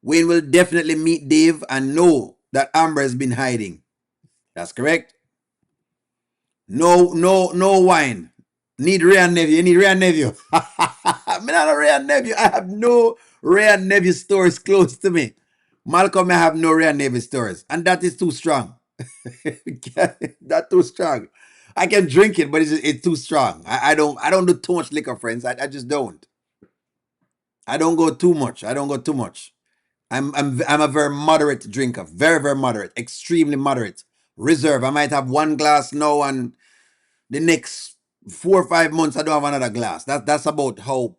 Wayne will definitely meet Dave and know that Amber has been hiding. That's correct. No wine. Need Ray and nephew. You need Ray and nephew. I'm not a Ray and nephew. I have no Ray and nephew stories close to me. Malcolm, I have no Ray and nephew stories. And that is too strong. That's too strong. I can drink it, but it's too strong. I don't do too much liquor, friends. I just don't. I don't go too much. I'm a very moderate drinker. Very, very moderate. Extremely moderate. Reserve. I might have one glass now, and the next 4 or 5 months I don't have another glass. That's about how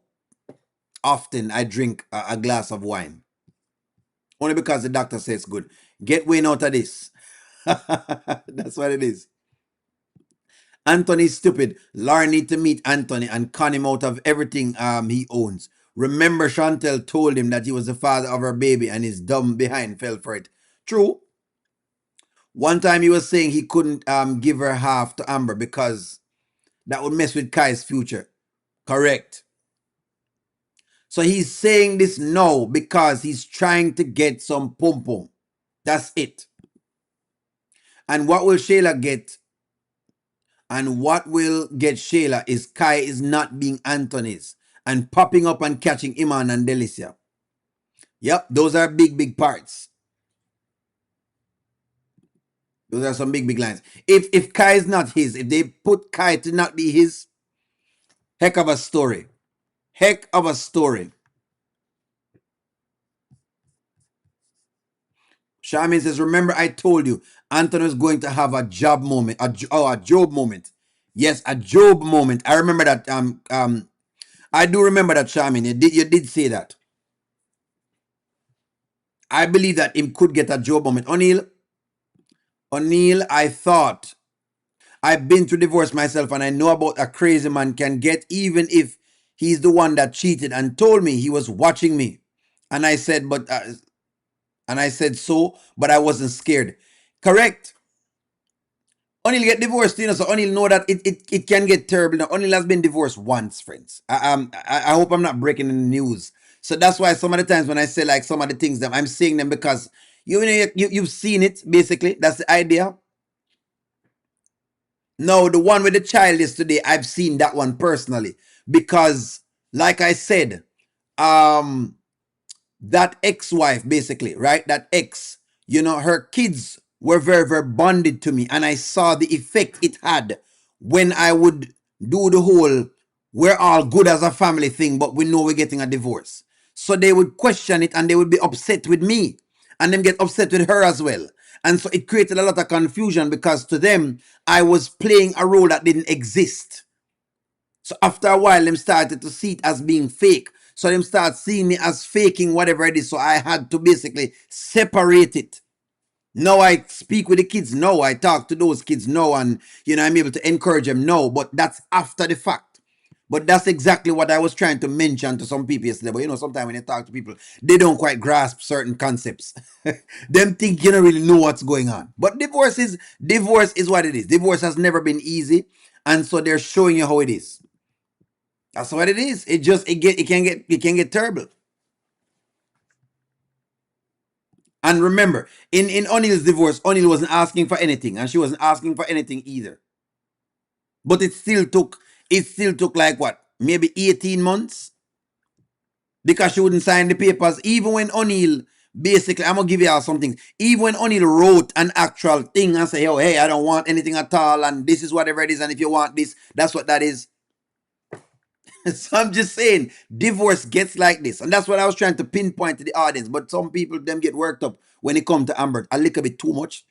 often I drink a glass of wine. Only because the doctor says it's good. Get Wayne out of this. That's what it is. Anthony's stupid. Lauren need to meet Anthony and con him out of everything he owns. Remember, Chantel told him that he was the father of her baby and his dumb behind fell for it. True. One time he was saying he couldn't give her half to Amber because that would mess with Kai's future. Correct. So he's saying this now because he's trying to get some pum pum. That's it. And what will Shayla get? And what will get Shayla is Kai is not being Anthony's and popping up and catching Iman and Delicia. Yep, those are big parts. Those are some big lines. If Kai is not his, if they put Kai to not be his, heck of a story. Heck of a story. Charmaine says, remember I told you Anthony was going to have a job moment, a Job moment. Yes, a Job moment. I remember that. I do remember that, Charmaine. You did say that. I believe that him could get a Job moment. O'Neill, I thought I've been through divorce myself and I know about a crazy man can get even if he's the one that cheated and told me he was watching me. And I said, so, but I wasn't scared. Correct. O'Neill get divorced, so O'Neill know that it can get terrible. Now, O'Neill has been divorced once, friends. I hope I'm not breaking the news. So that's why some of the times when I say like some of the things that I'm saying them because you've seen it, basically. That's the idea. No, the one with the child yesterday, I've seen that one personally. Because, like I said, that ex-wife, basically, right? That ex, her kids were very, very bonded to me. And I saw the effect it had when I would do the whole, we're all good as a family thing, but we know we're getting a divorce. So they would question it and they would be upset with me. And then get upset with her as well. And so it created a lot of confusion because to them, I was playing a role that didn't exist. So after a while, them started to see it as being fake. So them start seeing me as faking whatever it is. So I had to basically separate it. Now I speak with the kids. No, I talk to those kids. No, and I'm able to encourage them. No, but that's after the fact. But that's exactly what I was trying to mention to some people yesterday. But sometimes when you talk to people, they don't quite grasp certain concepts. Them think you don't really know what's going on. But divorce is what it is. Divorce has never been easy. And so they're showing you how it is. That's what it is. It can get terrible. And remember, in O'Neill's divorce, O'Neill wasn't asking for anything, and she wasn't asking for anything either. But it still took like what? Maybe 18 months? Because she wouldn't sign the papers. Even when O'Neill, basically, I'm going to give you all something. Even when O'Neill wrote an actual thing and say, oh, hey, I don't want anything at all, and this is whatever it is, and if you want this, that's what that is. So I'm just saying, divorce gets like this. And that's what I was trying to pinpoint to the audience. But some people, them get worked up when it comes to Amber. A little bit too much.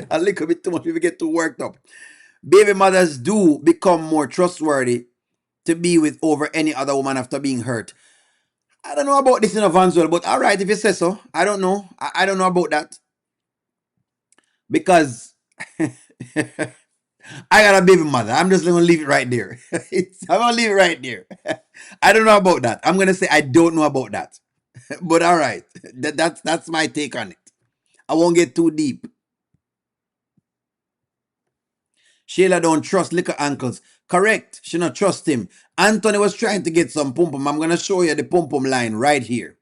A little bit too much. People get too worked up. Baby mothers do become more trustworthy to be with over any other woman after being hurt. I don't know about this in Vanswell, but all right, if you say so. I don't know. I don't know about that. Because I got a baby mother. I'm just gonna leave it right there. I'm gonna leave it right there. I don't know about that. I'm gonna say I don't know about that. But all right, that's my take on it. I won't get too deep. Shayla don't trust liquor uncles. Correct. She not trust him. Anthony was trying to get some pum pum. I'm gonna show you the pum pum line right here.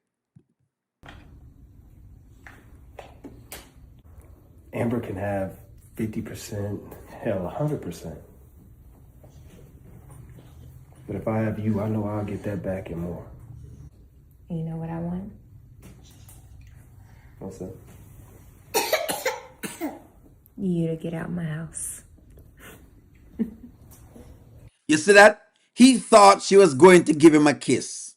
Amber can have 50%, hell, 100%. But if I have you, I know I'll get that back and more. You know what I want? What's that? You to get out my house. You see that? He thought she was going to give him a kiss.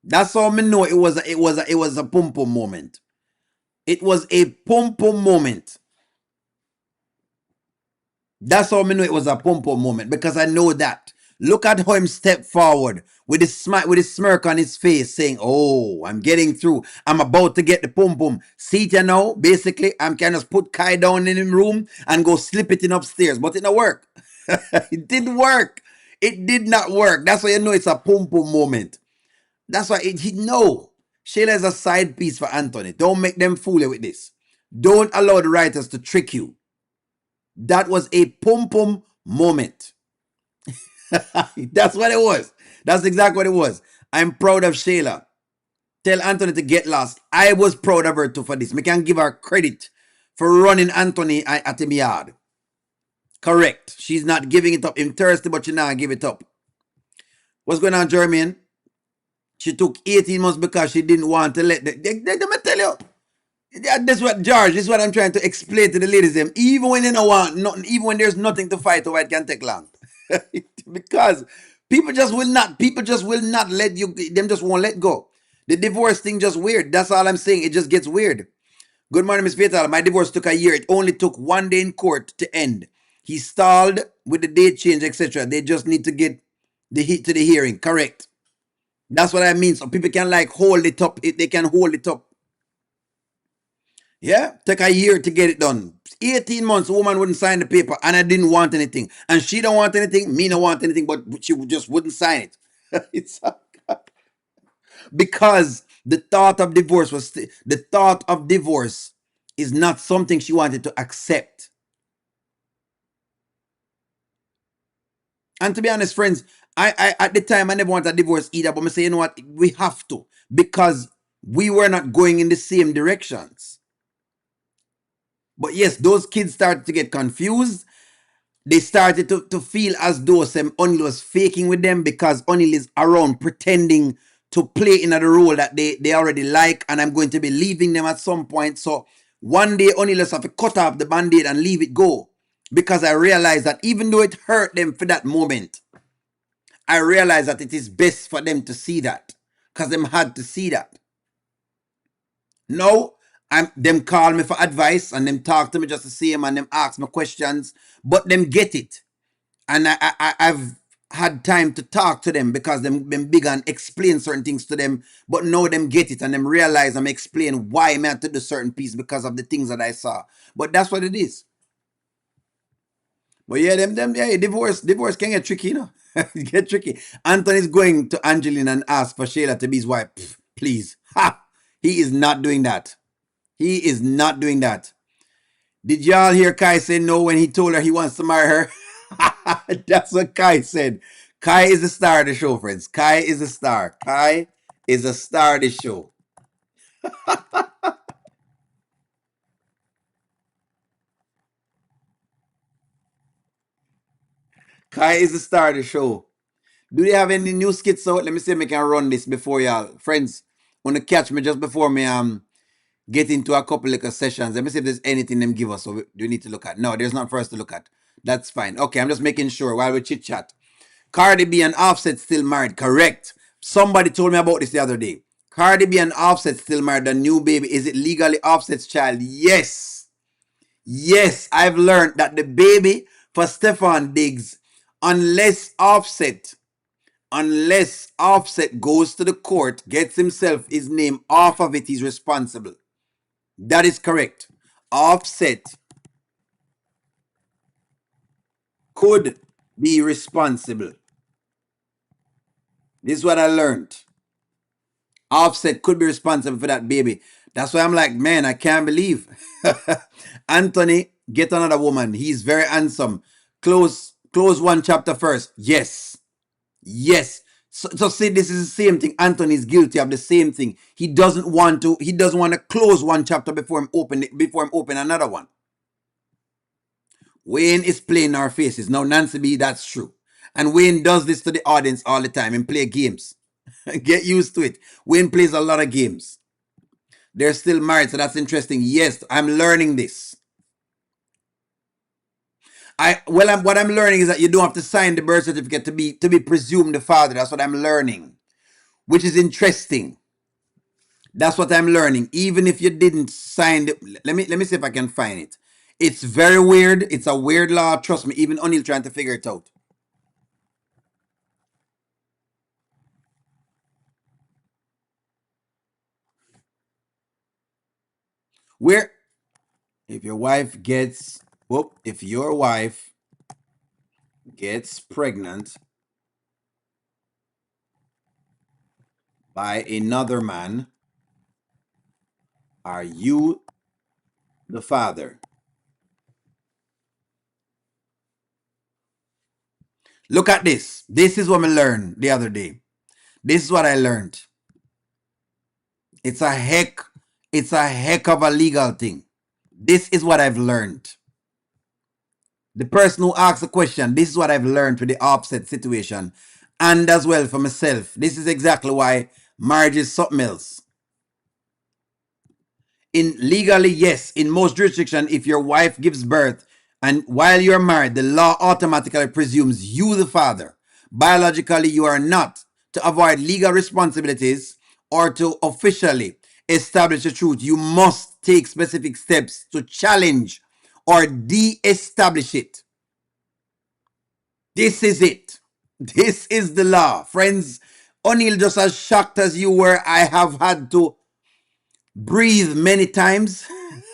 That's how me know it was a pum pum moment. It was a pum pum moment. That's how I know it was a pum pum moment, because I know that. Look at how him step forward with his smirk on his face, saying, "Oh, I'm getting through. I'm about to get the pum pum." See it now? Basically, I'm kind of put Kai down in his room and go slip it in upstairs, but it didn't work. It didn't work. It did not work. That's why you know it's a pum pum moment. That's why he no. Shayla is a side piece for Anthony. Don't make them fool you with this. Don't allow the writers to trick you. That was a pum pum moment. That's what it was. That's exactly what it was. I'm proud of Shayla. Tell Anthony to get lost. I was proud of her too for this. We can give her credit for running Anthony at him yard. Correct. She's not giving it up. I'm thirsty, but she not give it up. What's going on, Jermaine? She took 18 months because she didn't want to let let me tell you. This is what, George, this is what I'm trying to explain to the ladies. Them. Even when you don't want nothing, even when there's nothing to fight over, it can take long. Because people just will not let you, them just won't let go. The divorce thing just weird. That's all I'm saying. It just gets weird. Good morning, Miss Petal. My divorce took a year. It only took 1 day in court to end. He stalled with the date change, etc. They just need to get the heat to the hearing. Correct. That's what I mean. So people can like hold it up. They can hold it up. Yeah, take a year to get it done. 18 months, a woman wouldn't sign the paper, and I didn't want anything. And she don't want anything, me don't want anything, but she just wouldn't sign it. It's because the thought of divorce is not something she wanted to accept. And to be honest, friends, I at the time I never wanted a divorce either, but I say, you know what, we have to, because we were not going in the same directions. But yes, those kids started to get confused. They started to feel as though some Onil was faking with them, because Onil is around pretending to play in a role that they already like, and I'm going to be leaving them at some point. So one day Onil just have to cut off the band-aid and leave it go, because I realized that even though it hurt them for that moment, I realized that it is best for them to see that, because them had to see that. No, them call me for advice and them talk to me just the same and them ask me questions, but them get it. And I've had time to talk to them, because them been big and explain certain things to them, but now them get it and them realize I'm explain why I had to do certain piece because of the things that I saw. But that's what it is. But yeah, yeah, divorce can get tricky, you know. Get tricky. Anthony's going to Angeline and ask for Shayla to be his wife. Pfft, please. Ha! He is not doing that. He is not doing that. Did y'all hear Kai say no when he told her he wants to marry her? That's what Kai said. Kai is the star of the show, friends. Kai is the star. Kai is the star of the show. Kai is the star of the show. Do they have any new skits out? Let me see if I can run this before y'all. Friends, want to catch me just before me get into a couple of sessions. Let me see if there's anything them give us. So we need to look at. No, there's not for us to look at. That's fine. Okay, I'm just making sure while we chit chat. Cardi B and Offset still married. Correct. Somebody told me about this the other day. Cardi B and Offset still married. The new baby, is it legally Offset's child? Yes. Yes, I've learned that the baby for Stefan Diggs, unless Offset goes to the court, gets himself his name off of it, he's responsible. That is correct. Offset could be responsible. This is what I learned. Offset could be responsible for that baby. That's why I'm like, man, I can't believe. Anthony, get another woman. He's very handsome. Close one chapter first. Yes. Yes. So see, this is the same thing. Anthony is guilty of the same thing. He doesn't want to close one chapter before him open another one. Wayne is playing our faces. Now, Nancy B, that's true. And Wayne does this to the audience all the time and play games. Get used to it. Wayne plays a lot of games. They're still married, so that's interesting. Yes, I'm learning this. What I'm learning is that you don't have to sign the birth certificate to be presumed the father. That's what I'm learning, which is interesting. That's what I'm learning. Even if you didn't sign the, let me see if I can find it. It's very weird. It's a weird law. Trust me. Even O'Neill trying to figure it out. Where if your wife gets pregnant by another man, are you the father? Look at this. This is what I learned the other day. This is what I learned. It's a heck of a legal thing. This is what I've learned. The person who asked the question, this is what I've learned with the Offset situation, and as well for myself. This is exactly why marriage is something else. In legally, yes, in most jurisdictions, if your wife gives birth and while you're married, the law automatically presumes you the father. Biologically, you are not. To avoid legal responsibilities or to officially establish the truth, you must take specific steps to challenge or de-establish it. This is it. This is the law. Friends, O'Neill, just as shocked as you were, I have had to breathe many times.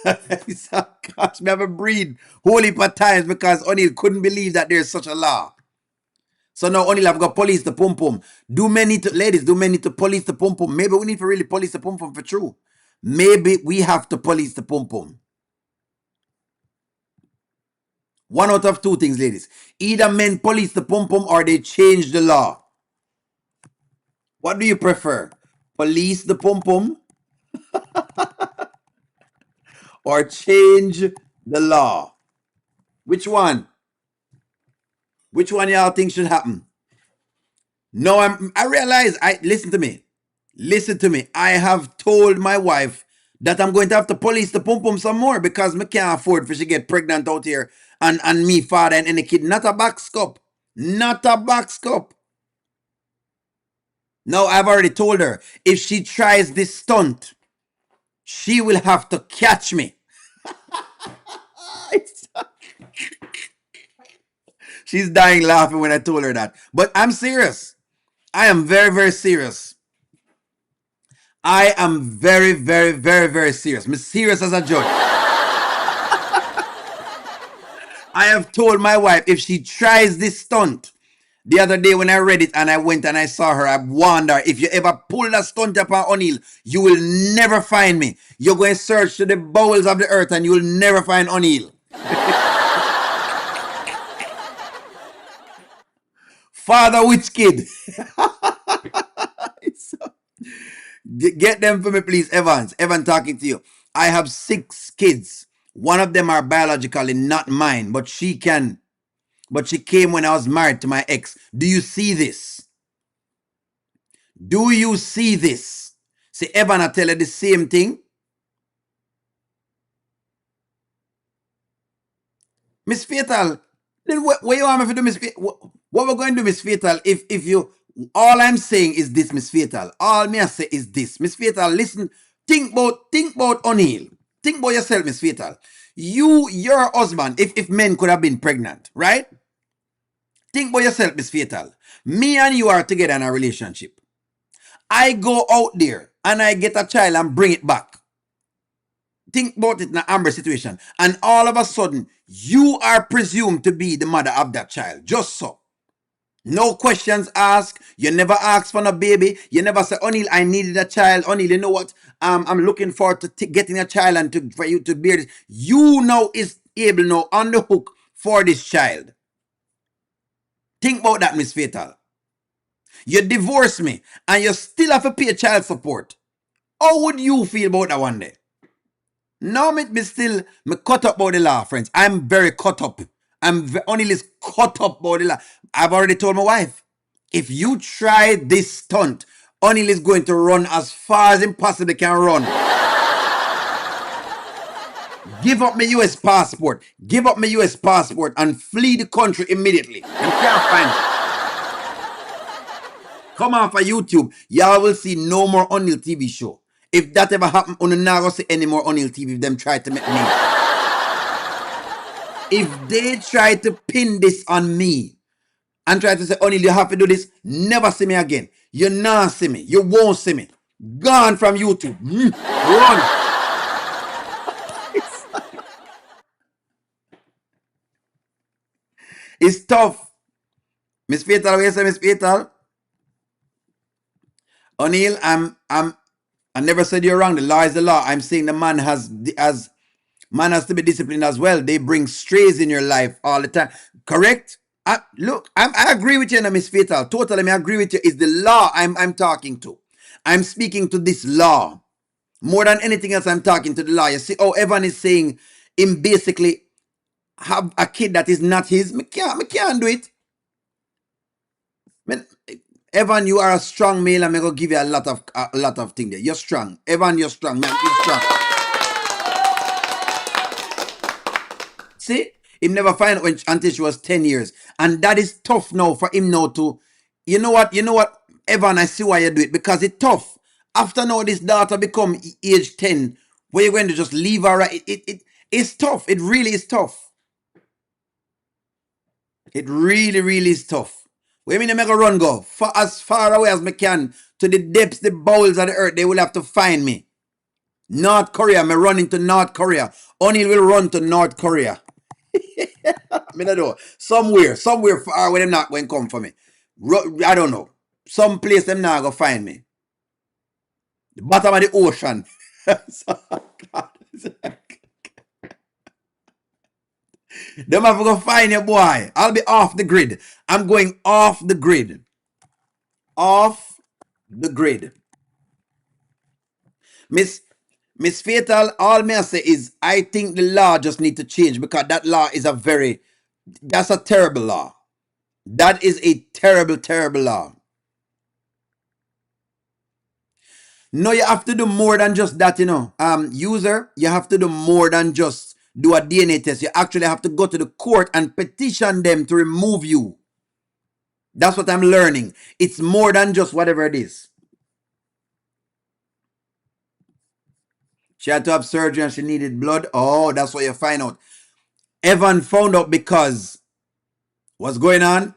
Gosh, me have to breathe whole heap of times because O'Neill couldn't believe that there's such a law. So now O'Neill have got police the pum pum. Ladies, do men need to police the pum pum? Maybe we need to really police the pum pum for true. Maybe we have to police the pum pum. One out of two things, ladies. Either men police the pum pum or they change the law. What do you prefer? Police the pum pum or change the law? Which one? Which one y'all think should happen? No, I realize, listen to me. Listen to me. I have told my wife that I'm going to have to police the pum pum some more because I can't afford for she get pregnant out here and me father and any kid. Not a box cup. Not a box cup. Now I've already told her if she tries this stunt, she will have to catch me. She's dying laughing when I told her that. But I'm serious. I am very, very serious. I am very, very, very, very serious. I'm serious as a judge. I have told my wife if she tries this stunt, the other day when I read it and I went and I saw her, I warned her, if you ever pull that stunt upon O'Neill, you will never find me. You're going to search to the bowels of the earth and you will never find O'Neill. Father, which kid? Get them for me, please, Evans. Evan talking to you. I have 6 kids. One of them are biologically not mine, but she came when I was married to my ex. Do you see this? Do you see this? See, Evan, I tell her the same thing. Miss Fatal, Then what you want me to do, Miss Fatal? What we're going to do, Miss Fatal, if you, all I'm saying is this, Miss Fatal. All me I say is this. Miss Fatal, listen, think about O'Neill. Think about yourself, Miss Fatal. Your husband, if men could have been pregnant, right? Think about yourself, Miss Fatal. Me and you are together in a relationship. I go out there and I get a child and bring it back. Think about it in an Amber situation. And all of a sudden, you are presumed to be the mother of that child. Just so. No questions asked. You never ask for no baby. You never say, O'Neill, I needed a child. O'Neill, you know what? I'm looking forward to getting a child and for you to bear this. You now is able now on the hook for this child. Think about that, Miss Fatal. You divorce me and you still have to pay child support. How would you feel about that one day? Now me cut up about the law, friends. I'm very cut up. Only cut up about the law. I've already told my wife, if you try this stunt, O'Neill is going to run as far as him possibly can run. Give up my US passport. Give up my US passport and flee the country immediately. You can't find it. Come on for YouTube. Y'all will see no more O'Neill TV show. If that ever happen, on never see any more O'Neill TV if them try to make me. If they try to pin this on me and try to say, O'Neill, you have to do this, never see me again. You not see me. You won't see me. Gone from YouTube. Run. It's tough. Miss Fatal, where you say, Miss Fatal? O'Neill, I never said you're wrong. The law is the law. I'm saying the man has to be disciplined as well. They bring strays in your life all the time. Correct? Look, I agree with you, Miss Fatal. Totally, I agree with you. It's the law I'm talking to. I'm speaking to this law. More than anything else, I'm talking to the law. You see, Evan is saying him basically have a kid that is not his. Me can't do it. Man, Evan, you are a strong male. I'm gonna give you a lot of things there. You're strong. Evan, you're strong, man. You're strong. See? He never find out until she was 10 years. And that is tough now for him now to, you know what, Evan, I see why you do it. Because it's tough. After now this daughter become age 10, where you're going to just leave her, it's tough. It really is tough. It really, really is tough. Where me make a run go? As far away as me can, to the depths, the bowels of the earth, they will have to find me. North Korea, me run into North Korea. O'Neill will run to North Korea. I don't know. Somewhere far where them not going to come for me. I don't know. Some place them not going to find me. The bottom of the ocean. Them have to go find you, boy. I'll be off the grid. I'm going off the grid. Off the grid. Miss Fatal, all me I say is I think the law just need to change because that law is that's a terrible law. That is a terrible, terrible law. No, you have to do more than just that, user, you have to do more than just do a DNA test. You actually have to go to the court and petition them to remove you. That's what I'm learning. It's more than just whatever it is. She had to have surgery and she needed blood. Oh, that's what you find out. Evan found out because what's going on?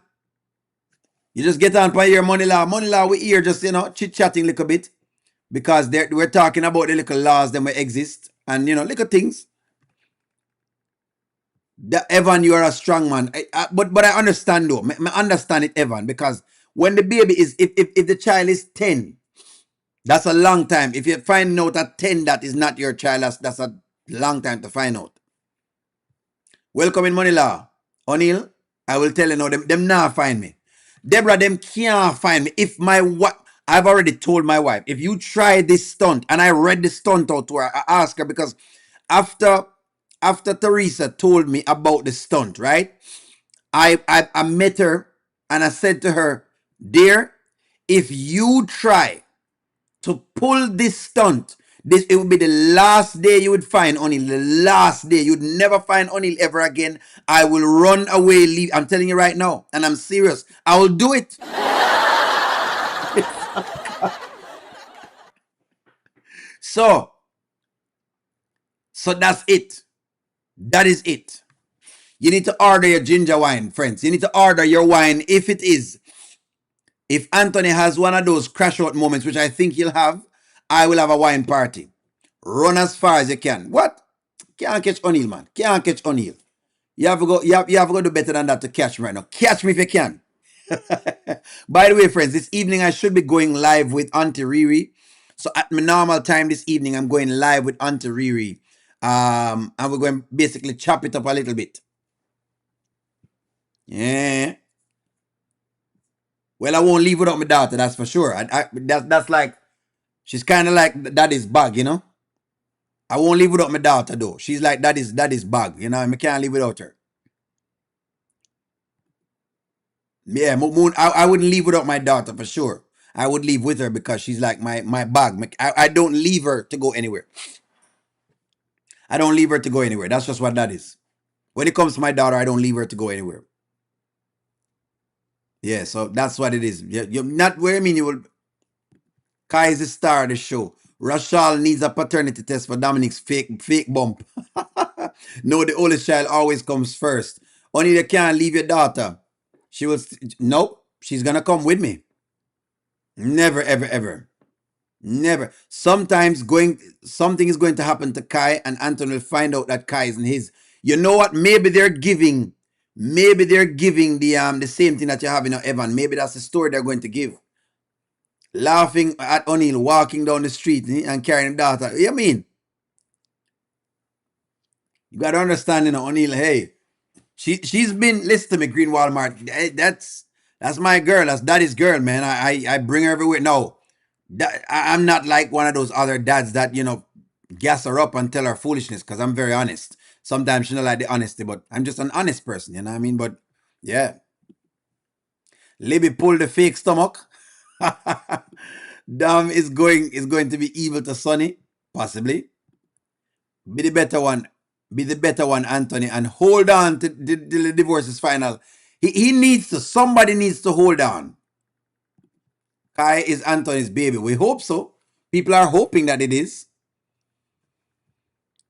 You just get on by your money law. Money law, we here just, chit-chatting a little bit. Because we're talking about the little laws that may exist. And, little things. Evan, you are a strong man. But I understand though. I understand it, Evan. Because when the baby is, if the child is 10, that's a long time. If you find out at 10 that is not your child, that's a long time to find out. Welcome in Money Law. O'Neill, I will tell you now, them not find me. Deborah, them can't find me. If I've already told my wife, if you try this stunt, and I read the stunt out to her, I asked her because after Teresa told me about the stunt, right? I met her and I said to her, dear, if you try to pull this stunt, This it would be the last day you would find O'Neal. The last day. You'd never find O'Neal ever again. I will run away, leave. I'm telling you right now. And I'm serious. I will do it. So that's it. That is it. You need to order your ginger wine, friends. You need to order your wine if Anthony has one of those crash out moments, which I think he'll have. I will have a wine party. Run as far as you can. What? Can't catch O'Neal, man. Can't catch O'Neal. You have to go. You have to go do better than that to catch me right now. Catch me if you can. By the way, friends, this evening I should be going live with Auntie Riri. So at my normal time this evening, I'm going live with Auntie Riri. And we're going to basically chop it up a little bit. Yeah. Well, I won't leave without my daughter, that's for sure. That's like, she's kind of like daddy's bag, you know. I won't leave without my daughter though. She's like daddy's bag, you know. I can't live without her. Yeah, I wouldn't leave without my daughter for sure. I would leave with her because she's like my bag. I don't leave her to go anywhere. I don't leave her to go anywhere. That's just what that is. When it comes to my daughter, I don't leave her to go anywhere. Yeah, so that's what it is. You're not where I mean you will. Kai is the star of the show. Rashal needs a paternity test for Dominic's fake bump. No, the oldest child always comes first. Only they can't leave your daughter. She will. Nope. She's gonna come with me. Never, ever, ever. Never. Sometimes something is going to happen to Kai, and Anton will find out that Kai isn't his. You know what? Maybe they're giving the same thing that you have in Evan. Maybe that's the story they're going to give. Laughing at O'Neal walking down the street and carrying a daughter. You mean? You gotta understand, O'Neal, hey, she's been, listen to me, Green Walmart. Hey, that's my girl. That's daddy's girl, man. I bring her everywhere. No. I'm not like one of those other dads that, gas her up and tell her foolishness, because I'm very honest. Sometimes she don't like the honesty, but I'm just an honest person, you know what I mean? But yeah. Libby pulled the fake stomach. Dom is going to be evil to Sonny, possibly. Be the better one, Anthony, and hold on till the divorce is final. Somebody needs to hold on. Kai is Anthony's baby. We hope so. People are hoping that it is.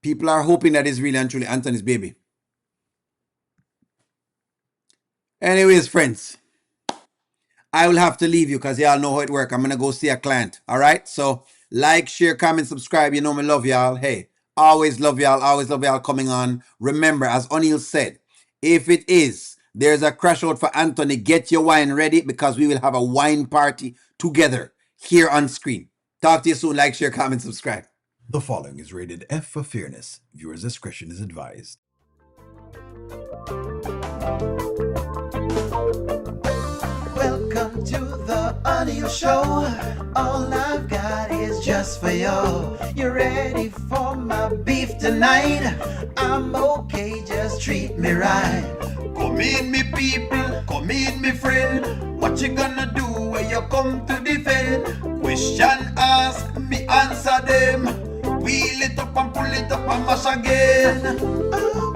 People are hoping that it's really and truly Anthony's baby. Anyways, friends, I will have to leave you because y'all know how it works. I'm going to go see a client. All right? So, like, share, comment, subscribe. You know me love y'all. Hey, always love y'all. Always love y'all coming on. Remember, as O'Neal said, if there's a crash out for Anthony, get your wine ready because we will have a wine party together here on screen. Talk to you soon. Like, share, comment, subscribe. The following is rated F for fairness. Viewers' discretion is advised. Welcome to the O'Neal Show. All I've got is just for you. You ready for my beef tonight? I'm okay, just treat me right. Come in, me people, come in, me friend. What you gonna do when you come to defend? Question ask, me answer them. Wheel it up and pull it up and mash again. Oh,